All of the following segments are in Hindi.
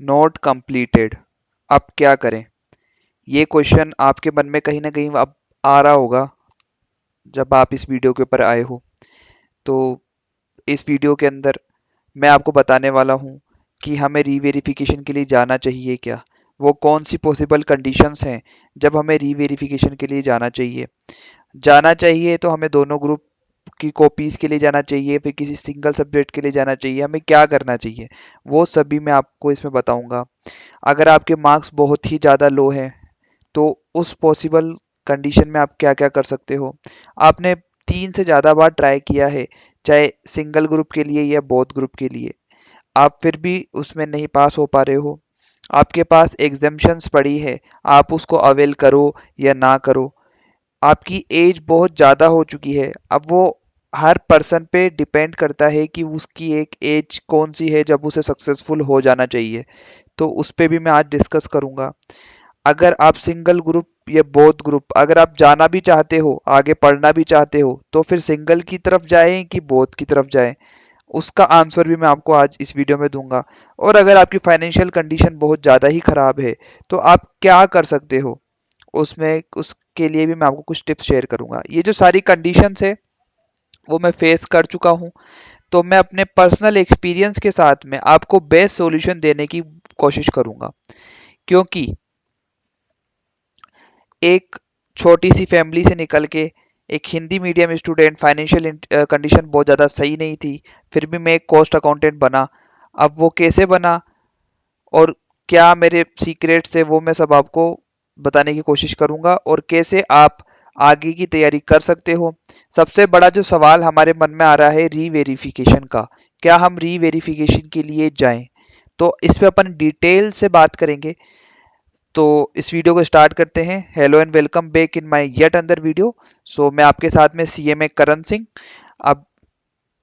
Note completed. अब क्या करें? ये क्वेश्चन आपके मन में कहीं ना कहीं अब आ रहा होगा जब आप इस वीडियो के ऊपर आए हो। तो इस वीडियो के अंदर मैं आपको बताने वाला हूँ कि हमें रीवेरिफिकेशन के लिए जाना चाहिए क्या, वो कौन सी पॉसिबल कंडीशंस हैं जब हमें रीवेरिफिकेशन के लिए जाना चाहिए। तो हमें दोनों ग्रुप की कॉपीज के लिए जाना चाहिए, फिर किसी सिंगल सब्जेक्ट के लिए जाना चाहिए, हमें क्या करना चाहिए वो सभी मैं आपको इसमें बताऊंगा। अगर आपके मार्क्स बहुत ही ज़्यादा लो हैं तो उस पॉसिबल कंडीशन में आप क्या क्या कर सकते हो। आपने 3 से ज़्यादा बार ट्राई किया है, चाहे सिंगल ग्रुप के लिए या बोथ ग्रुप के लिए, आप फिर भी उसमें नहीं पास हो पा रहे हो, आपके पास एग्जाम्शंस पड़ी है, आप उसको अवेल करो या ना करो। आपकी एज बहुत ज़्यादा हो चुकी है, अब वो हर पर्सन पे डिपेंड करता है कि उसकी एक एज कौन सी है जब उसे सक्सेसफुल हो जाना चाहिए। तो उस पे भी मैं आज डिस्कस करूंगा। अगर आप सिंगल ग्रुप या बोथ ग्रुप अगर आप जाना भी चाहते हो, आगे पढ़ना भी चाहते हो, तो फिर सिंगल की तरफ जाएं कि बोथ की तरफ जाएं, उसका आंसर भी मैं आपको आज इस वीडियो में दूंगा। और अगर आपकी फाइनेंशियल कंडीशन बहुत ज़्यादा ही ख़राब है तो आप क्या कर सकते हो, उसमें उसके लिए भी मैं आपको कुछ टिप्स शेयर करूंगा। ये जो सारी कंडीशंस है वो मैं फेस कर चुका हूँ, तो मैं अपने पर्सनल एक्सपीरियंस के साथ में आपको बेस्ट सॉल्यूशन देने की कोशिश करूंगा। क्योंकि एक छोटी सी फैमिली से निकल के एक Hindi medium student, financial condition बहुत ज़्यादा सही नहीं थी, फिर भी मैं एक कॉस्ट अकाउंटेंट बना। अब वो कैसे बना और क्या मेरे सीक्रेट्स है वो मैं सब आपको बताने की कोशिश करूंगा, और कैसे आप आगे की तैयारी कर सकते हो। सबसे बड़ा जो सवाल हमारे मन में आ रहा है रीवेरिफिकेशन का, क्या हम रीवेरिफिकेशन के लिए जाएं, तो इस पे अपन डिटेल से बात करेंगे। तो इस वीडियो को स्टार्ट करते हैं। Hello and welcome back in my yet another video. So मैं आपके साथ में सीएमए करण सिंह। अब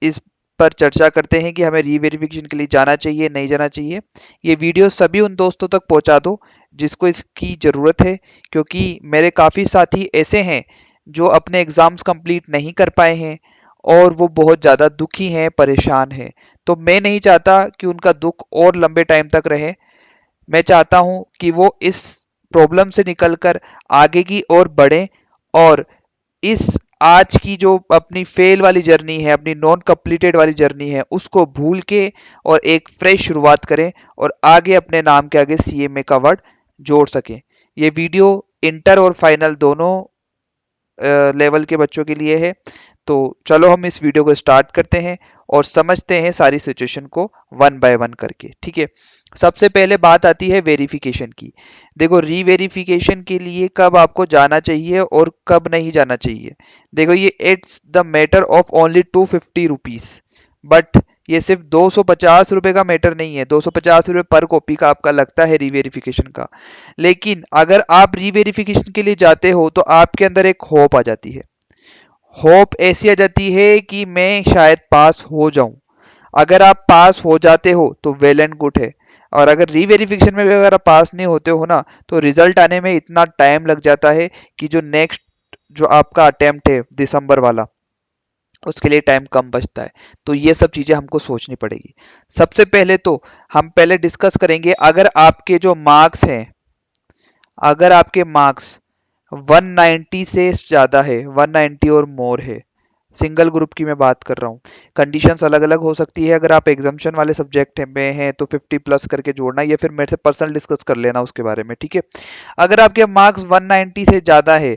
इस पर चर्चा करते हैं कि हमें रीवेरिफिकेशन के लिए जाना चाहिए नहीं जाना चाहिए। ये वीडियो सभी उन दोस्तों तक पहुंचा दो जिसको इसकी ज़रूरत है, क्योंकि मेरे काफ़ी साथी ऐसे हैं जो अपने एग्ज़ाम्स कंप्लीट नहीं कर पाए हैं और वो बहुत ज़्यादा दुखी हैं, परेशान हैं। तो मैं नहीं चाहता कि उनका दुख और लंबे टाइम तक रहे। मैं चाहता हूं कि वो इस प्रॉब्लम से निकलकर आगे की ओर बढ़ें, और इस आज की जो अपनी फेल वाली जर्नी है, अपनी नॉन कंप्लीटेड वाली जर्नी है, उसको भूल के और एक फ्रेश शुरुआत करें और आगे अपने नाम के आगे सीएमए का वर्ड जोड़ सकें। ये वीडियो इंटर और फाइनल दोनों लेवल के बच्चों के लिए है। तो चलो हम इस वीडियो को स्टार्ट करते हैं और समझते हैं सारी सिचुएशन को वन बाय वन करके, ठीक है। सबसे पहले बात आती है वेरिफिकेशन की। देखो, रीवेरिफिकेशन के लिए कब आपको जाना चाहिए और कब नहीं जाना चाहिए। देखो, ये it's the matter of only 250 rupees, but ये सिर्फ 250 रुपये का मैटर नहीं है। 250 रुपये पर कॉपी का आपका लगता है रीवेरिफिकेशन का, लेकिन अगर आप रीवेरिफिकेशन के लिए जाते हो तो आपके अंदर एक होप आ जाती है। होप ऐसी आ जाती है कि मैं शायद पास हो जाऊं। अगर आप पास हो जाते हो तो वेल एंड गुड है, और अगर रीवेरिफिकेशन में भी अगर आप पास नहीं होते हो ना, तो रिजल्ट आने में इतना टाइम लग जाता है कि जो नेक्स्ट जो आपका अटेम्प्ट है दिसंबर वाला, उसके लिए टाइम कम बचता है। तो ये सब चीजें हमको सोचनी पड़ेगी। सबसे पहले तो हम पहले डिस्कस करेंगे, अगर आपके जो मार्क्स हैं, अगर आपके मार्क्स 190 से ज़्यादा है, 190 और मोर है, सिंगल ग्रुप की मैं बात कर रहा हूँ। कंडीशंस अलग अलग हो सकती है। अगर आप एग्जाम्शन वाले सब्जेक्ट में हैं तो 50 प्लस करके जोड़ना, या फिर मेरे से पर्सनल डिस्कस कर लेना उसके बारे में, ठीक है। अगर आपके मार्क्स 190 से ज़्यादा है,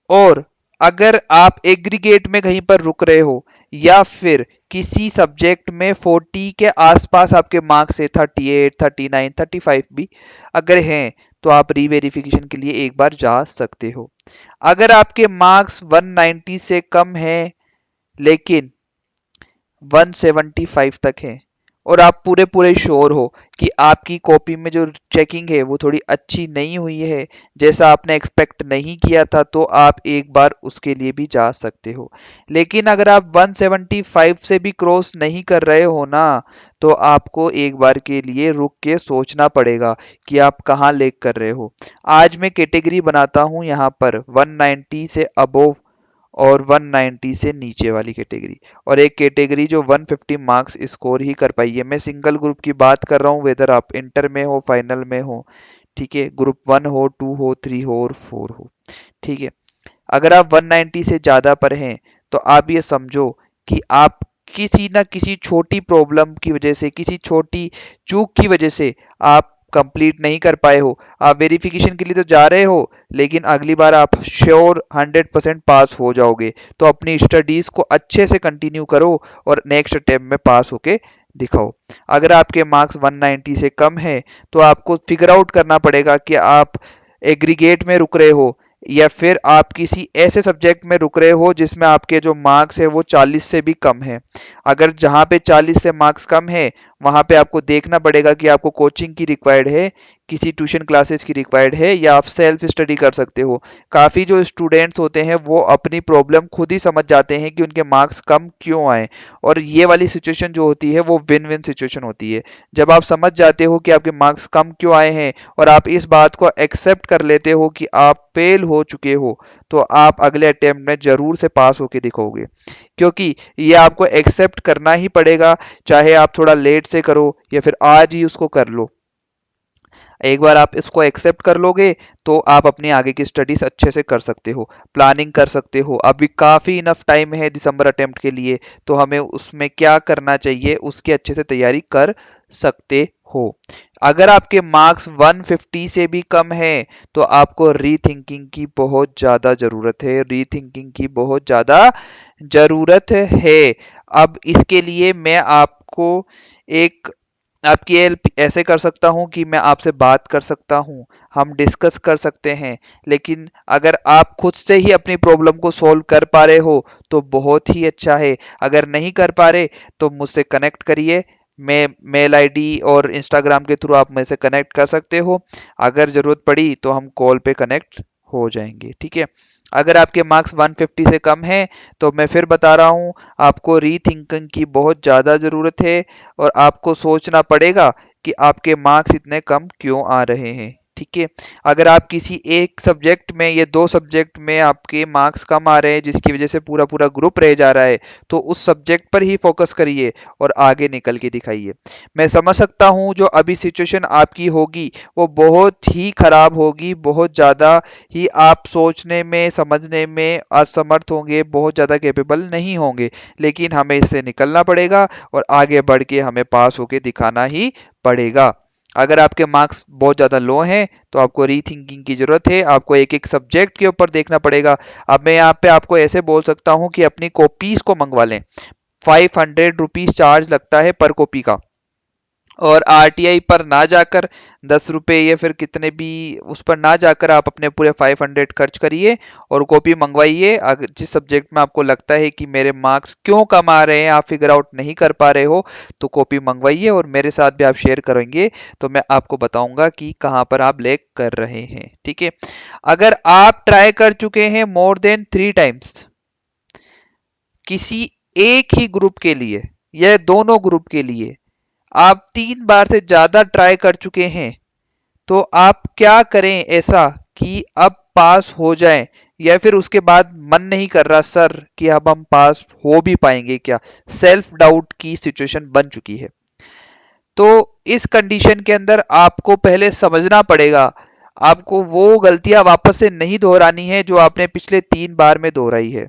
और अगर आप एग्रीगेट में कहीं पर रुक रहे हो, या फिर किसी सब्जेक्ट में 40 के आसपास आपके मार्क्स है, 38, 39, 35 भी अगर हैं, तो आप रीवेरिफिकेशन के लिए एक बार जा सकते हो। अगर आपके मार्क्स 190 से कम हैं लेकिन 175 तक है, और आप पूरे पूरे श्योर हो कि आपकी कॉपी में जो चेकिंग है वो थोड़ी अच्छी नहीं हुई है, जैसा आपने एक्सपेक्ट नहीं किया था, तो आप एक बार उसके लिए भी जा सकते हो। लेकिन अगर आप 175 से भी क्रॉस नहीं कर रहे हो ना, तो आपको एक बार के लिए रुक के सोचना पड़ेगा कि आप कहाँ लेक कर रहे हो। आज मैं कैटेगरी बनाता हूँ यहाँ पर 190 से अबोव और 190 से नीचे वाली कैटेगरी, और एक कैटेगरी जो 150 मार्क्स स्कोर ही कर पाई है। मैं सिंगल ग्रुप की बात कर रहा हूँ, वेदर आप इंटर में हो, फाइनल में हो, ठीक है, ग्रुप 1 हो, 2 हो, 3 हो और 4 हो, ठीक है। अगर आप 190 से ज़्यादा पर हैं तो आप ये समझो कि आप किसी ना किसी छोटी प्रॉब्लम की वजह से, किसी छोटी चूक की वजह से आप कंप्लीट नहीं कर पाए हो। आप वेरिफिकेशन के लिए तो जा रहे हो, लेकिन अगली बार आप श्योर 100% पास हो जाओगे। तो अपनी स्टडीज को अच्छे से कंटिन्यू करो और नेक्स्ट अटेम्प्ट में पास होके दिखाओ। अगर आपके मार्क्स 190 से कम है तो आपको फिगर आउट करना पड़ेगा कि आप एग्रीगेट में रुक रहे हो या फिर आप किसी ऐसे सब्जेक्ट में रुक रहे हो जिसमें आपके जो मार्क्स है वो 40 से भी कम है। अगर जहाँ पे 40 से मार्क्स कम है वहाँ पे आपको देखना पड़ेगा कि आपको कोचिंग की रिक्वायर्ड है, किसी ट्यूशन क्लासेस की रिक्वायर्ड है, या आप सेल्फ स्टडी कर सकते हो। काफ़ी जो स्टूडेंट्स होते हैं वो अपनी प्रॉब्लम खुद ही समझ जाते हैं कि उनके मार्क्स कम क्यों आए, और ये वाली सिचुएशन जो होती है वो विन विन सिचुएशन होती है। जब आप समझ जाते हो कि आपके मार्क्स कम क्यों आए हैं और आप इस बात को एक्सेप्ट कर लेते हो कि आप फेल हो चुके हो, तो आप अगले अटेम्प्ट में जरूर से पास होके दिखाओगे, क्योंकि ये आपको एक्सेप्ट करना ही पड़ेगा। चाहे आप थोड़ा लेट से करो या फिर आज ही उसको कर लो, एक बार आप इसको एक्सेप्ट कर लोगे तो आप अपनी आगे की स्टडीज अच्छे से कर सकते हो, प्लानिंग कर सकते हो। अभी काफ़ी इनफ टाइम है दिसंबर अटेम्प्ट के लिए, तो हमें उसमें क्या करना चाहिए उसकी अच्छे से तैयारी कर सकते हो। अगर आपके मार्क्स 150 से भी कम है तो आपको रीथिंकिंग की बहुत ज़्यादा ज़रूरत है, रीथिंकिंग की बहुत ज़्यादा ज़रूरत है। अब इसके लिए मैं आपको एक आपकी हेल्प ऐसे कर सकता हूँ कि मैं आपसे बात कर सकता हूँ, हम डिस्कस कर सकते हैं। लेकिन अगर आप खुद से ही अपनी प्रॉब्लम को सॉल्व कर पा रहे हो तो बहुत ही अच्छा है। अगर नहीं कर पा रहे तो मुझसे कनेक्ट करिए, मैं मेल आईडी और इंस्टाग्राम के थ्रू आप मेरे से कनेक्ट कर सकते हो। अगर ज़रूरत पड़ी तो हम कॉल पे कनेक्ट हो जाएंगे, ठीक है। अगर आपके मार्क्स 150 से कम हैं तो मैं फिर बता रहा हूँ, आपको रीथिंकिंग की बहुत ज़्यादा ज़रूरत है और आपको सोचना पड़ेगा कि आपके मार्क्स इतने कम क्यों आ रहे हैं, ठीक है। अगर आप किसी एक सब्जेक्ट में या दो सब्जेक्ट में आपके मार्क्स कम आ रहे हैं जिसकी वजह से पूरा पूरा ग्रुप रह जा रहा है, तो उस सब्जेक्ट पर ही फोकस करिए और आगे निकल के दिखाइए। मैं समझ सकता हूँ जो अभी सिचुएशन आपकी होगी वो बहुत ही खराब होगी, बहुत ज़्यादा ही आप सोचने में समझने में असमर्थ होंगे, बहुत ज़्यादा कैपेबल नहीं होंगे, लेकिन हमें इससे निकलना पड़ेगा और आगे बढ़ के हमें पास होके दिखाना ही पड़ेगा। अगर आपके मार्क्स बहुत ज़्यादा लो हैं तो आपको रीथिंकिंग की ज़रूरत है, आपको एक एक सब्जेक्ट के ऊपर देखना पड़ेगा। अब मैं यहाँ पे आपको ऐसे बोल सकता हूँ कि अपनी कॉपीज़ को मंगवा लें, 500 रुपीज़ चार्ज लगता है पर कॉपी का, और आरटीआई पर ना जाकर 10 रुपये या फिर कितने भी उस पर ना जाकर आप अपने पूरे 500 खर्च करिए और कॉपी मंगवाइए। अगर जिस सब्जेक्ट में आपको लगता है कि मेरे मार्क्स क्यों कम आ रहे हैं, आप फिगर आउट नहीं कर पा रहे हो, तो कॉपी मंगवाइए और मेरे साथ भी आप शेयर करेंगे तो मैं आपको बताऊंगा कि कहाँ पर आप लैग कर रहे हैं, ठीक है। अगर आप ट्राई कर चुके हैं मोर देन 3 टाइम्स किसी एक ही ग्रुप के लिए या दोनों ग्रुप के लिए, आप 3 बार से ज्यादा ट्राई कर चुके हैं, तो आप क्या करें ऐसा कि अब पास हो जाएं, या फिर उसके बाद मन नहीं कर रहा सर कि अब हम पास हो भी पाएंगे क्या, सेल्फ डाउट की सिचुएशन बन चुकी है। तो इस कंडीशन के अंदर आपको पहले समझना पड़ेगा, आपको वो गलतियां वापस से नहीं दोहरानी है जो आपने पिछले 3 बार में दोहराई है।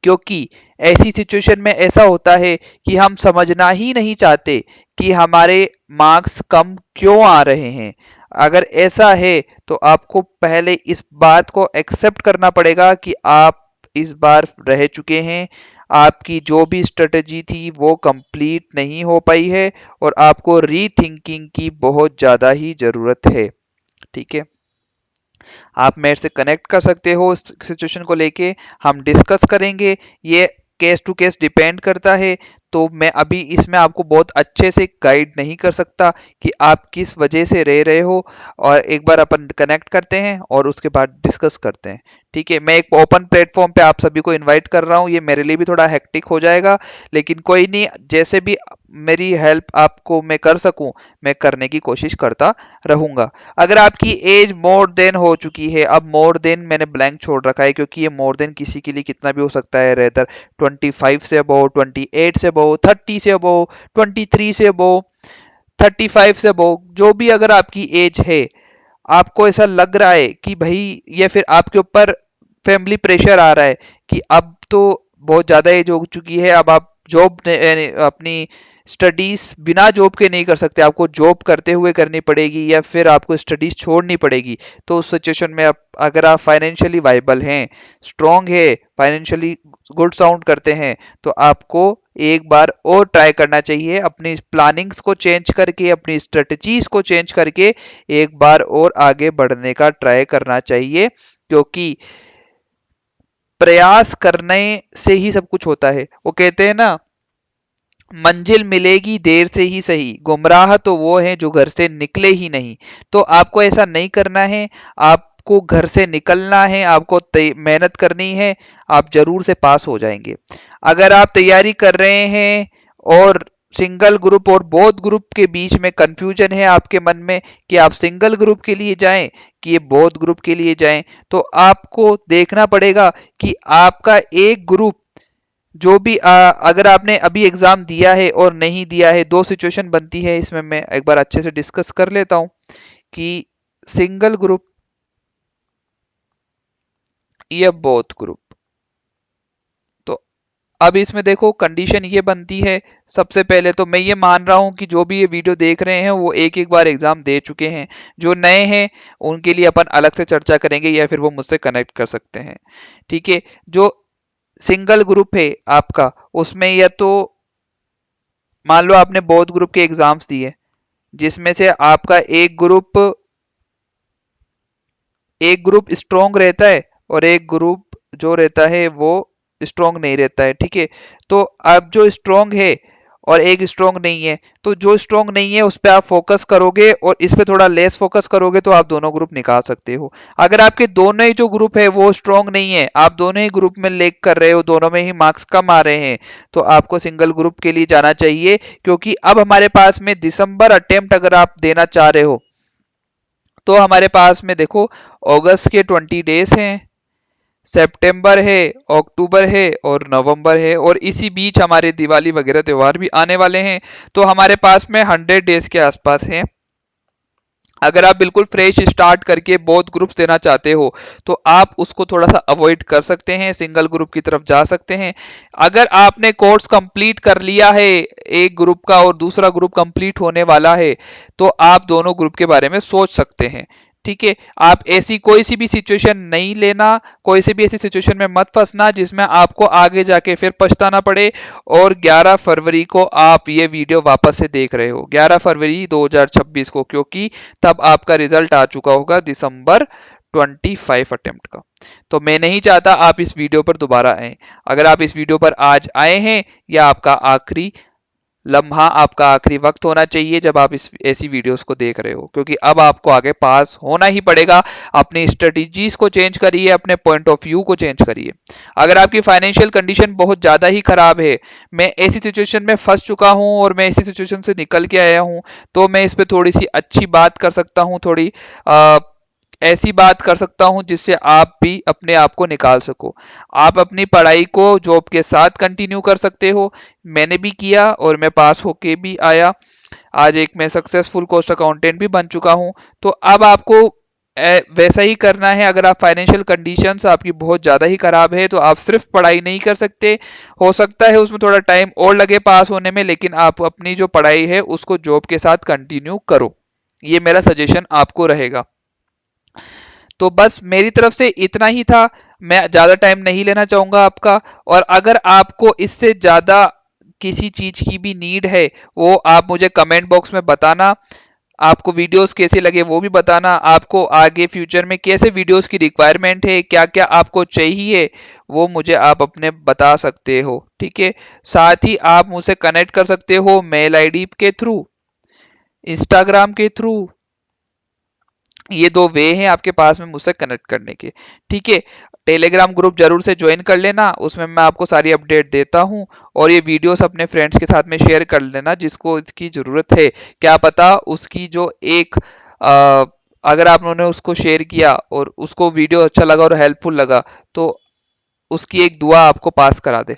क्योंकि ऐसी सिचुएशन में ऐसा होता है कि हम समझना ही नहीं चाहते कि हमारे मार्क्स कम क्यों आ रहे हैं। अगर ऐसा है तो आपको पहले इस बात को एक्सेप्ट करना पड़ेगा कि आप इस बार रह चुके हैं, आपकी जो भी स्ट्रेटजी थी वो कंप्लीट नहीं हो पाई है और आपको रीथिंकिंग की बहुत ज़्यादा ही ज़रूरत है, ठीक है। आप मेरे से कनेक्ट कर सकते हो इस सिचुएशन को लेके, हम डिस्कस करेंगे। ये केस टू केस डिपेंड करता है, तो मैं अभी इसमें आपको बहुत अच्छे से गाइड नहीं कर सकता कि आप किस वजह से रह रहे हो। और एक बार अपन कनेक्ट करते हैं और उसके बाद डिस्कस करते हैं। ठीक है, मैं एक ओपन प्लेटफॉर्म पे आप सभी को इनवाइट कर रहा हूँ। ये मेरे लिए भी थोड़ा हेक्टिक हो जाएगा, लेकिन कोई नहीं, जैसे भी मेरी हेल्प आपको मैं कर सकूं मैं करने की कोशिश करता रहूंगा। अगर आपकी एज मोर देन हो चुकी है, अब मोर देन मैंने ब्लैंक छोड़ रखा है क्योंकि ये मोर देन किसी के लिए कितना भी हो सकता है, रेदर 25 से अबो, 28 से अबो, 30 से अबो, 23 से अबो, 35 से अबो, जो भी अगर आपकी एज है, आपको ऐसा लग रहा है कि भाई, या फिर आपके ऊपर फैमिली प्रेशर आ रहा है कि अब तो बहुत ज़्यादा एज हो चुकी है, अब आप जॉब अपनी स्टडीज बिना जॉब के नहीं कर सकते, आपको जॉब करते हुए करनी पड़ेगी या फिर आपको स्टडीज छोड़नी पड़ेगी। तो उस सिचुएशन में आप, अगर आप फाइनेंशियली वाइबल हैं, स्ट्रांग है, फाइनेंशियली गुड साउंड करते हैं, तो आपको एक बार और ट्राई करना चाहिए, अपनी प्लानिंग्स को चेंज करके, अपनी स्ट्रेटजीज को चेंज करके एक बार और आगे बढ़ने का ट्राई करना चाहिए। क्योंकि प्रयास करने से ही सब कुछ होता है। वो कहते हैं ना, मंजिल मिलेगी देर से ही सही, गुमराह तो वो है जो घर से निकले ही नहीं। तो आपको ऐसा नहीं करना है, आपको घर से निकलना है, आपको मेहनत करनी है, आप जरूर से पास हो जाएंगे। अगर आप तैयारी कर रहे हैं और सिंगल ग्रुप और बोथ ग्रुप के बीच में कंफ्यूजन है आपके मन में कि आप सिंगल ग्रुप के लिए जाएं कि ये बोथ ग्रुप के लिए जाएं, तो आपको देखना पड़ेगा कि आपका एक ग्रुप जो भी अगर आपने अभी एग्जाम दिया है और नहीं दिया है, दो सिचुएशन बनती है इसमें, मैं एक बार अच्छे से डिस्कस कर लेता हूं कि सिंगल ग्रुप या बोथ ग्रुप। तो अब इसमें देखो कंडीशन ये बनती है, सबसे पहले तो मैं ये मान रहा हूं कि जो भी ये वीडियो देख रहे हैं वो एक एक बार एग्जाम दे चुके हैं। जो नए हैं उनके लिए अपन अलग से चर्चा करेंगे या फिर वो मुझसे कनेक्ट कर सकते हैं। ठीक है, जो सिंगल ग्रुप है आपका, उसमें या तो मान लो आपने बोथ ग्रुप के एग्जाम्स दिए, जिसमें से आपका एक ग्रुप स्ट्रोंग रहता है और एक ग्रुप जो रहता है वो स्ट्रोंग नहीं रहता है। ठीक है, तो अब जो स्ट्रोंग है और एक स्ट्रोंग नहीं है, तो जो स्ट्रोंग नहीं है उस पर आप फोकस करोगे और इस पे थोड़ा लेस फोकस करोगे तो आप दोनों ग्रुप निकाल सकते हो। अगर आपके दोनों ही जो ग्रुप है वो स्ट्रोंग नहीं है, आप दोनों ही ग्रुप में लेग कर रहे हो, दोनों में ही मार्क्स कम आ रहे हैं, तो आपको सिंगल ग्रुप के लिए जाना चाहिए। क्योंकि अब हमारे पास में दिसंबर अटेम्प्ट अगर आप देना चाह रहे हो, तो हमारे पास में देखो अगस्त के 20 डेज हैं, सितंबर है, अक्टूबर है और नवंबर है, और इसी बीच हमारे दिवाली वगैरह त्योहार भी आने वाले हैं। तो हमारे पास में 100 डेज के आसपास हैं। अगर आप बिल्कुल फ्रेश स्टार्ट करके बोथ ग्रुप्स देना चाहते हो तो आप उसको थोड़ा सा अवॉइड कर सकते हैं, सिंगल ग्रुप की तरफ जा सकते हैं। अगर आपने कोर्स कंप्लीट कर लिया है एक ग्रुप का और दूसरा ग्रुप कंप्लीट होने वाला है, तो आप दोनों ग्रुप के बारे में सोच सकते हैं। ठीक है, आप ऐसी कोई सी भी सिचुएशन नहीं लेना, कोई सी भी ऐसी सिचुएशन में मत फंसना जिसमें आपको आगे जाके फिर पछताना पड़े। और 11 फरवरी को आप ये वीडियो वापस से देख रहे हो, 11 फरवरी 2026 को, क्योंकि तब आपका रिजल्ट आ चुका होगा दिसंबर 25 अटेम्प्ट का। तो मैं नहीं चाहता आप इस वीडियो पर दोबारा आए। अगर आप इस वीडियो पर आज आए हैं, या आपका आखिरी लम्हा, आपका आखिरी वक्त होना चाहिए जब आप इस ऐसी वीडियोस को देख रहे हो, क्योंकि अब आपको आगे पास होना ही पड़ेगा। अपनी स्ट्रेटजीज को चेंज करिए, अपने पॉइंट ऑफ व्यू को चेंज करिए। अगर आपकी फाइनेंशियल कंडीशन बहुत ज़्यादा ही खराब है, मैं ऐसी सिचुएशन में फंस चुका हूं और मैं ऐसी सिचुएशन से निकल के आया हूं, तो मैं इस पर थोड़ी सी अच्छी बात कर सकता हूं, थोड़ी ऐसी बात कर सकता हूं जिससे आप भी अपने आप को निकाल सको। आप अपनी पढ़ाई को जॉब के साथ कंटिन्यू कर सकते हो। मैंने भी किया और मैं पास होके भी आया। आज एक मैं सक्सेसफुल कॉस्ट अकाउंटेंट भी बन चुका हूं। तो अब आपको वैसा ही करना है। अगर आप फाइनेंशियल कंडीशंस आपकी बहुत ज़्यादा ही खराब है तो आप सिर्फ पढ़ाई नहीं कर सकते, हो सकता है उसमें थोड़ा टाइम और लगे पास होने में, लेकिन आप अपनी जो पढ़ाई है उसको जॉब के साथ कंटिन्यू करो। ये मेरा सजेशन आपको रहेगा। तो बस मेरी तरफ से इतना ही था, मैं ज़्यादा टाइम नहीं लेना चाहूँगा आपका। और अगर आपको इससे ज़्यादा किसी चीज़ की भी नीड है, वो आप मुझे कमेंट बॉक्स में बताना। आपको वीडियोस कैसे लगे वो भी बताना, आपको आगे फ्यूचर में कैसे वीडियोस की रिक्वायरमेंट है, क्या क्या आपको चाहिए, वो मुझे आप अपने बता सकते हो। ठीक है, साथ ही आप मुझसे कनेक्ट कर सकते हो मेल आईडी के थ्रू, इंस्टाग्राम के थ्रू। ये दो वे हैं आपके पास में मुझसे कनेक्ट करने के। ठीक है, टेलीग्राम ग्रुप जरूर से ज्वाइन कर लेना, उसमें मैं आपको सारी अपडेट देता हूँ। और ये वीडियोस अपने फ्रेंड्स के साथ में शेयर कर लेना जिसको इसकी ज़रूरत है। क्या पता उसकी जो एक अ, अगर आपने उसको शेयर किया और उसको वीडियो अच्छा लगा और हेल्पफुल लगा, तो उसकी एक दुआ आपको पास करा दे।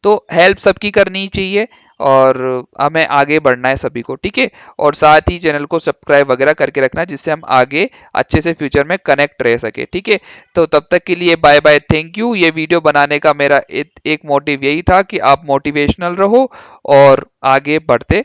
तो हेल्प सबकी करनी चाहिए और हमें आगे बढ़ना है सभी को। ठीक है, और साथ ही चैनल को सब्सक्राइब वगैरह करके रखना जिससे हम आगे अच्छे से फ्यूचर में कनेक्ट रह सके। ठीक है, तो तब तक के लिए बाय बाय, थैंक यू। ये वीडियो बनाने का मेरा एक मोटिव यही था कि आप मोटिवेशनल रहो और आगे बढ़ते